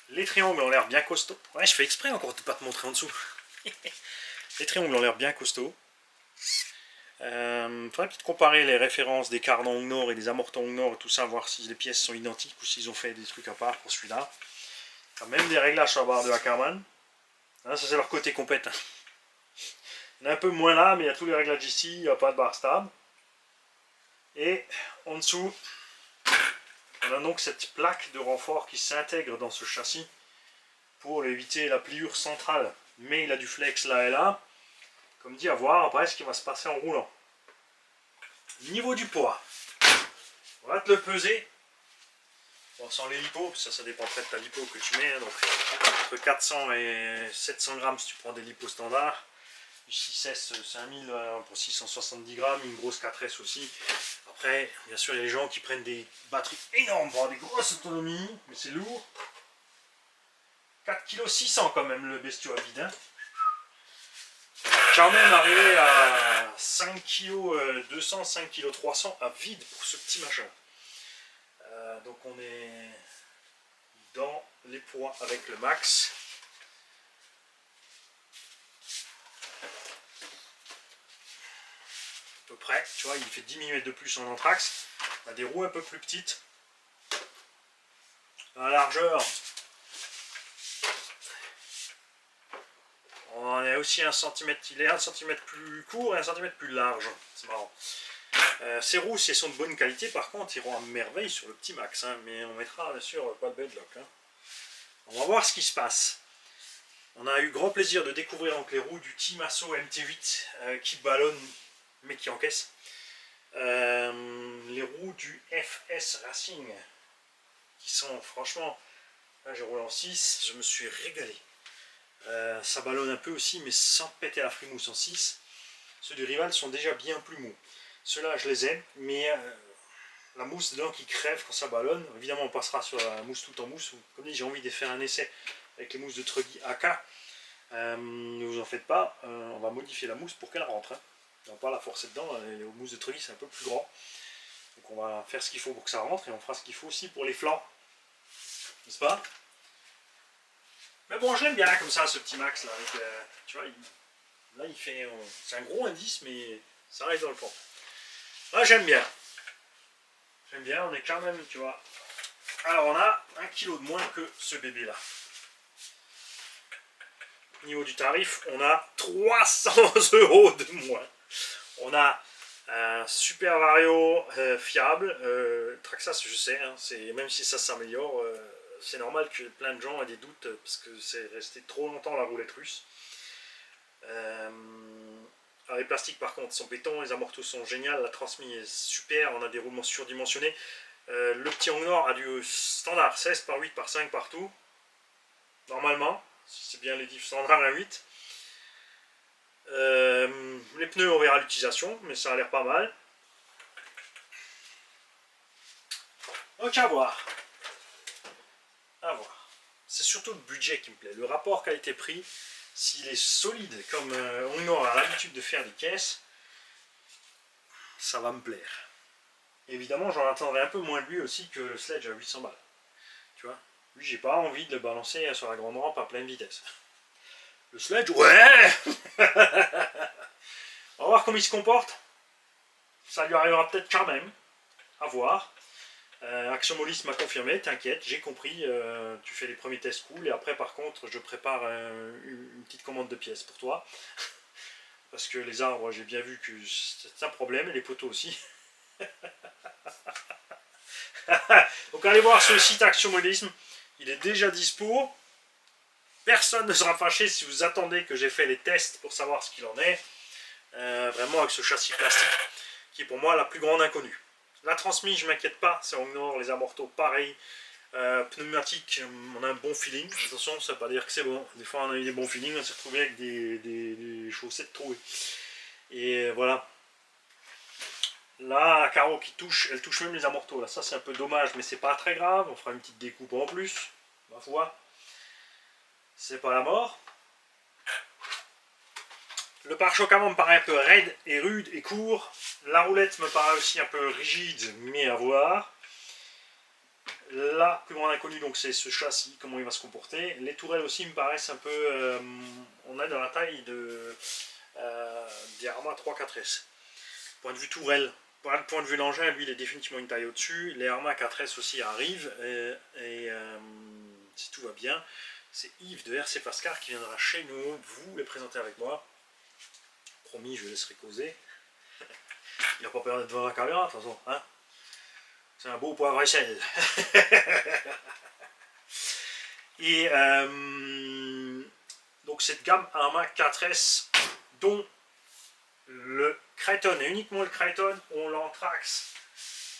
Les triangles ont l'air bien costauds. Ouais, je fais exprès encore de ne pas te montrer en dessous. Les triangles ont l'air bien costauds. Il faudrait peut-être comparer les références des cardans Nord et des amortants Nord et tout ça, voir si les pièces sont identiques ou s'ils ont fait des trucs à part pour celui-là. Il y a même des réglages sur la barre de Ackermann. Hein, ça c'est leur côté compète. Il y en a un peu moins là, mais il y a tous les réglages ici, il n'y a pas de barre stable. Et en dessous, on a donc cette plaque de renfort qui s'intègre dans ce châssis pour éviter la pliure centrale. Mais il a du flex là et là. Comme dit, à voir après ce qui va se passer en roulant. Niveau du poids, on va te le peser. Bon, sans les lipos, ça dépend de ta lipo que tu mets. Donc entre 400 et 700 grammes si tu prends des lipos standards. 6S 5000 pour 670 grammes, une grosse 4S aussi. Après, bien sûr, il y a les gens qui prennent des batteries énormes pour avoir des grosses autonomies, mais c'est lourd. 4,6 kg quand même le bestiau à vide. Hein. On va quand même arriver à 5 kg 200, 5 kg 300 à vide pour ce petit machin. Donc on est dans les poids avec le max. À peu près, tu vois, il fait 10 mm de plus en anthrax. On a des roues un peu plus petites. La largeur, on est aussi 1 cm, il est 1 cm plus court et 1 cm plus large. C'est marrant. Ces roues, si elles sont de bonne qualité, par contre, iront à merveille sur le petit max. Hein, mais on mettra bien sûr pas de bedlock. Hein. On va voir ce qui se passe. On a eu grand plaisir de découvrir donc les roues du Team Asso MT8 qui ballonnent mais qui encaissent. Les roues du FS Racing qui sont franchement, là j'ai roulé en 6, je me suis régalé. Ça ballonne un peu aussi mais sans péter la frimousse en 6. Ceux du Rival sont déjà bien plus mous. Ceux-là je les aime mais la mousse dedans qui crève quand ça ballonne. Évidemment on passera sur la mousse tout en mousse. Comme dit, j'ai envie de faire un essai avec les mousses de Truggy AK. Ne vous en faites pas, on va modifier la mousse pour qu'elle rentre. Hein. On va pas la forcer dedans, les mousses de Truggy c'est un peu plus grand. Donc on va faire ce qu'il faut pour que ça rentre et on fera ce qu'il faut aussi pour les flancs. N'est-ce pas? Mais bon, je l'aime bien comme ça, ce petit max là. Avec, tu vois, là il fait. C'est un gros indice, mais ça reste dans le pont. Là j'aime bien. J'aime bien, on est quand même, tu vois. Alors on a 1 kg de moins que ce bébé là. Au niveau du tarif, on a 300 € de moins. On a un Super Vario fiable. Traxxas, je sais, hein, même si ça s'améliore, c'est normal que plein de gens aient des doutes parce que c'est resté trop longtemps la roulette russe. Alors, les plastiques par contre sont béton, les amortos sont géniaux, la transmission est super, on a des roulements surdimensionnés. Le petit Hongnor a du standard 16 par 8 par 5 partout, normalement, si c'est bien les diffs standard à 8. Les pneus, on verra l'utilisation, mais ça a l'air pas mal. Donc à voir. À voir. C'est surtout le budget qui me plaît. Le rapport qualité-prix, s'il est solide, comme Hongnor a l'habitude de faire des caisses, ça va me plaire. Évidemment, j'en attendrai un peu moins de lui aussi que le Sledge à 800 balles. Tu vois, lui, j'ai pas envie de le balancer sur la grande rampe à pleine vitesse. Le Sledge, ouais. On va voir comment il se comporte. Ça lui arrivera peut-être quand même. À voir. Action Mollis m'a confirmé, t'inquiète, j'ai compris, tu fais les premiers tests cool et après par contre je prépare une petite commande de pièces pour toi. Parce que les arbres, j'ai bien vu que c'est un problème et les poteaux aussi. Donc allez voir sur le site Action Mollisme, il est déjà dispo. Personne ne sera fâché si vous attendez que j'ai fait les tests pour savoir ce qu'il en est. Vraiment avec ce châssis plastique qui est pour moi la plus grande inconnue. La transmise, je ne m'inquiète pas, c'est Hongnor, les amortos pareil. Pneumatique, on a un bon feeling. Attention, ça ne veut pas dire que c'est bon. Des fois, on a eu des bons feelings, on s'est retrouvé avec des chaussettes trouées. Et voilà. Là, la carreau qui touche, elle touche même les amortos. Là, ça, c'est un peu dommage, mais c'est pas très grave. On fera une petite découpe en plus. Ma foi, c'est pas la mort. Le pare-choc avant me paraît un peu raide et rude et court. La roulette me paraît aussi un peu rigide, mais à voir. La plus grande inconnue, donc c'est ce châssis, comment il va se comporter. Les tourelles aussi me paraissent un peu... on est dans la taille de Arma 3-4S. Point de vue tourelle, point de vue l'engin, lui il est définitivement une taille au-dessus. Les Arma 4S aussi arrivent. Si tout va bien, c'est Yves de RC Pascar qui viendra chez nous vous les présenter avec moi. Promis, je laisserai causer. Il n'a pas peur d'être devant la caméra, de toute façon. Hein, c'est un beau poivre et sel. Et donc cette gamme Arma 4S, dont le Kraton, et uniquement le Kraton, ont l'anthrax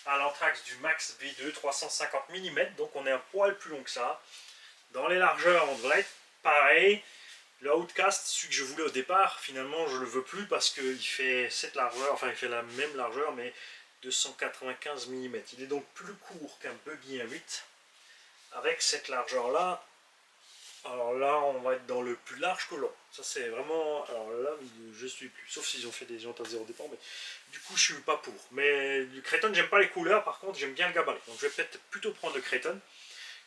à l'anthrax du Max V2 350 mm, donc on est un poil plus long que ça. Dans les largeurs, on devrait être pareil. Le Outcast, celui que je voulais au départ, finalement je ne le veux plus parce qu'il fait cette largeur, enfin il fait la même largeur mais 295 mm. Il est donc plus court qu'un Buggy 1.8 avec cette largeur là. Alors là on va être dans le plus large que long. Ça c'est vraiment, alors là je suis plus, sauf s'ils ont fait des jantes à zéro départ, mais du coup je suis pas pour. Mais du Kraton j'aime pas les couleurs, par contre j'aime bien le gabarit. Donc je vais peut-être plutôt prendre le Kraton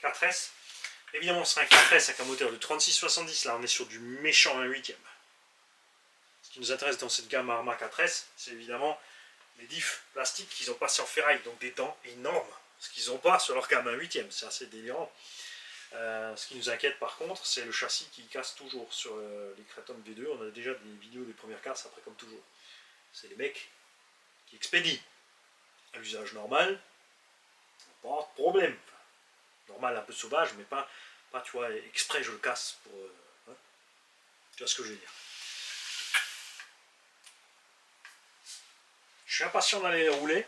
4S. Évidemment, ce sera un 4S avec un moteur de 3670. Là, on est sur du méchant 1/8. Ce qui nous intéresse dans cette gamme Arma 4S, c'est évidemment les diffs plastiques qu'ils n'ont pas sur ferraille, donc des dents énormes. Ce qu'ils n'ont pas sur leur gamme 1/8. C'est assez délirant. Ce qui nous inquiète par contre, c'est le châssis qui casse toujours sur les Kraton V2. On a déjà des vidéos des premières casses, après comme toujours. C'est les mecs qui expédient à l'usage normal. Pas de problème. Normal, un peu sauvage, mais pas tu vois, exprès je le casse pour... hein, tu vois ce que je veux dire. Je suis impatient d'aller les rouler.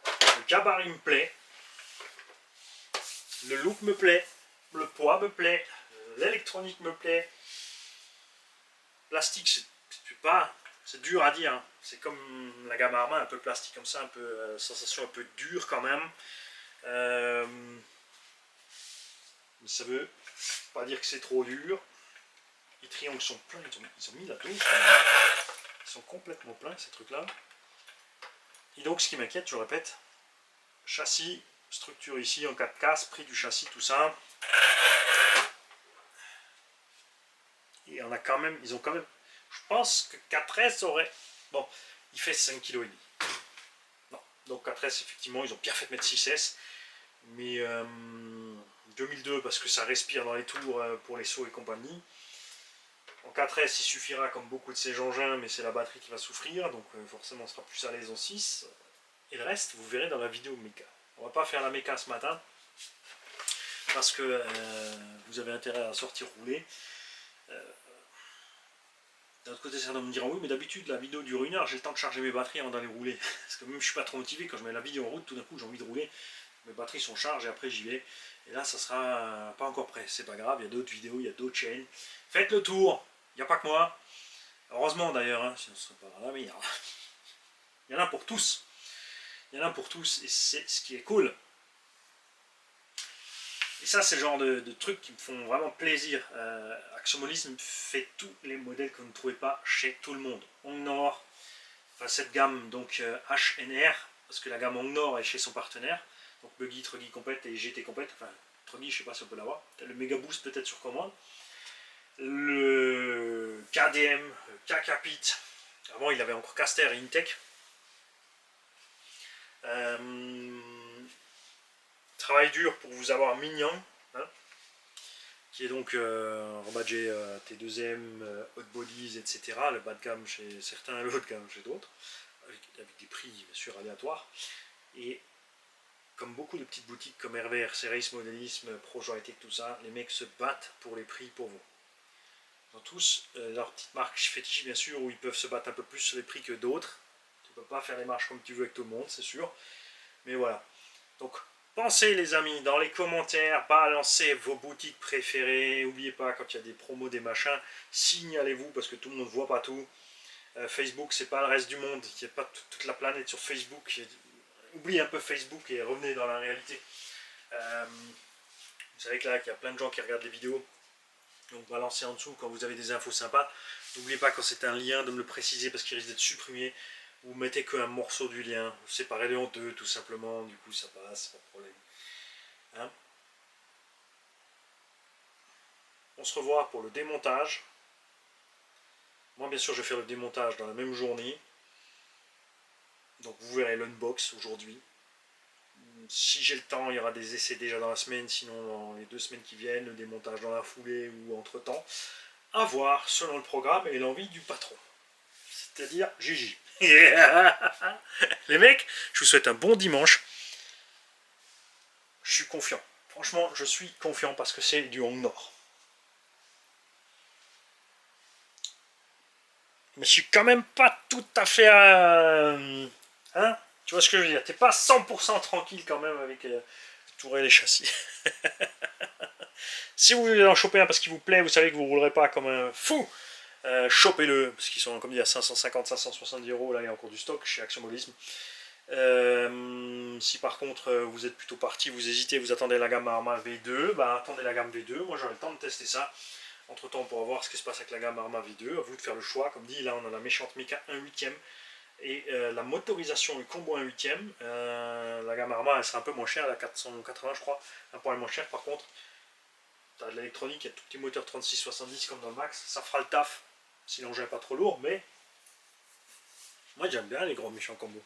Le gabarit me plaît. Le look me plaît. Le poids me plaît. L'électronique me plaît. Plastique, c'est pas... C'est dur à dire. Hein. C'est comme la gamme Arma, un peu plastique comme ça, un peu sensation un peu dure quand même. Mais ça veut pas dire que c'est trop dur. Les triangles sont pleins, ils ont mis la dose quand même. Ils sont complètement pleins ces trucs là. Et donc ce qui m'inquiète, je le répète, châssis, structure ici en 4 cases, prix du châssis, tout ça. Et on a quand même, ils ont quand même, je pense que 4S aurait, bon, il fait 5,5 kg. Non, donc 4S effectivement, ils ont bien fait de mettre 6S. Mais 2002 parce que ça respire dans les tours pour les sauts et compagnie. En 4S il suffira comme beaucoup de ces engins, mais c'est la batterie qui va souffrir, donc forcément on sera plus à l'aise en 6. Et le reste vous verrez dans la vidéo méca. On va pas faire la méca ce matin parce que vous avez intérêt à sortir rouler. D'un autre côté, certains me diront oui, mais d'habitude la vidéo dure 1 heure, j'ai le temps de charger mes batteries avant d'aller rouler. Parce que même je suis pas trop motivé, quand je mets la vidéo en route, tout d'un coup j'ai envie de rouler. Mes batteries sont chargées et après j'y vais. Et là, ça sera pas encore prêt. C'est pas grave, il y a d'autres vidéos, il y a d'autres chaînes. Faites le tour, il n'y a pas que moi. Heureusement d'ailleurs, hein, sinon ce serait pas dans la merde. Il y en a pour tous. Il y en a pour tous et c'est ce qui est cool. Et ça, c'est le genre de trucs qui me font vraiment plaisir. Axomolisme fait tous les modèles que vous ne trouvez pas chez tout le monde. Hongnor, enfin cette gamme donc HNR, parce que la gamme Hongnor est chez son partenaire. Donc Buggy, Truggy Complète et GT Complète. Enfin, Truggy, je ne sais pas si on peut l'avoir. Le Mega Boost peut-être sur commande. Le KDM, KKPit. Avant, il avait encore Caster et Intech. Travail dur pour vous avoir Mignon, hein, qui est donc en badgé T2M, Hot Bodies, etc. Le bas de gamme chez certains et le haut de gamme chez d'autres, avec des prix bien sûr aléatoires. Et comme beaucoup de petites boutiques comme RVR, Ceris, Modélisme, Projoytech, tout ça, les mecs se battent pour les prix pour vous. Ils ont tous leur petite marque fétiche bien sûr, où ils peuvent se battre un peu plus sur les prix que d'autres. Tu ne peux pas faire les marches comme tu veux avec tout le monde, c'est sûr. Mais voilà. Donc, pensez les amis, dans les commentaires, balancez vos boutiques préférées. N'oubliez pas, quand il y a des promos, des machins, signalez-vous parce que tout le monde ne voit pas tout. Facebook, c'est pas le reste du monde. Il n'y a pas toute la planète sur Facebook. Oubliez un peu Facebook et revenez dans la réalité. Vous savez que là, qu'il y a plein de gens qui regardent les vidéos. Donc balancez en dessous quand vous avez des infos sympas. N'oubliez pas quand c'est un lien de me le préciser parce qu'il risque d'être supprimé. Vous mettez qu'un morceau du lien, vous séparez-les en deux tout simplement, du coup ça passe, pas de problème. Hein, on se revoit pour le démontage. Moi bien sûr je vais faire le démontage dans la même journée. Donc vous verrez l'unbox aujourd'hui. Si j'ai le temps, il y aura des essais déjà dans la semaine, sinon dans les 2 semaines qui viennent, le démontage dans la foulée ou entre temps. À voir selon le programme et l'envie du patron. C'est-à-dire Gigi. Les mecs, je vous souhaite un bon dimanche. Je suis confiant. Franchement, je suis confiant parce que c'est du Hongnor. Mais je suis quand même pas tout à fait... hein, tu vois ce que je veux dire? T'es pas 100% tranquille quand même avec tourelle et châssis. Si vous voulez en choper un parce qu'il vous plaît, vous savez que vous ne roulerez pas comme un fou. Chopez-le, parce qu'ils sont comme dit à 550-570 €, là il y a encore du stock chez Axomolisme. Si par contre vous êtes plutôt parti, vous hésitez, vous attendez la gamme Arma V2, bah attendez la gamme V2, moi j'aurai le temps de tester ça. Entre temps, on pourra voir ce qui se passe avec la gamme Arma V2, à vous de faire le choix. Comme dit, là on a la méchante Mica 1/8 et la motorisation du combo 1/8. La gamme Arma elle sera un peu moins chère, elle a 480 je crois, un point moins cher par contre. T'as de l'électronique, il y a tout petit moteur 3670 comme dans le Max, ça fera le taf si l'engin n'est pas trop lourd, mais moi j'aime bien les gros méchants combos.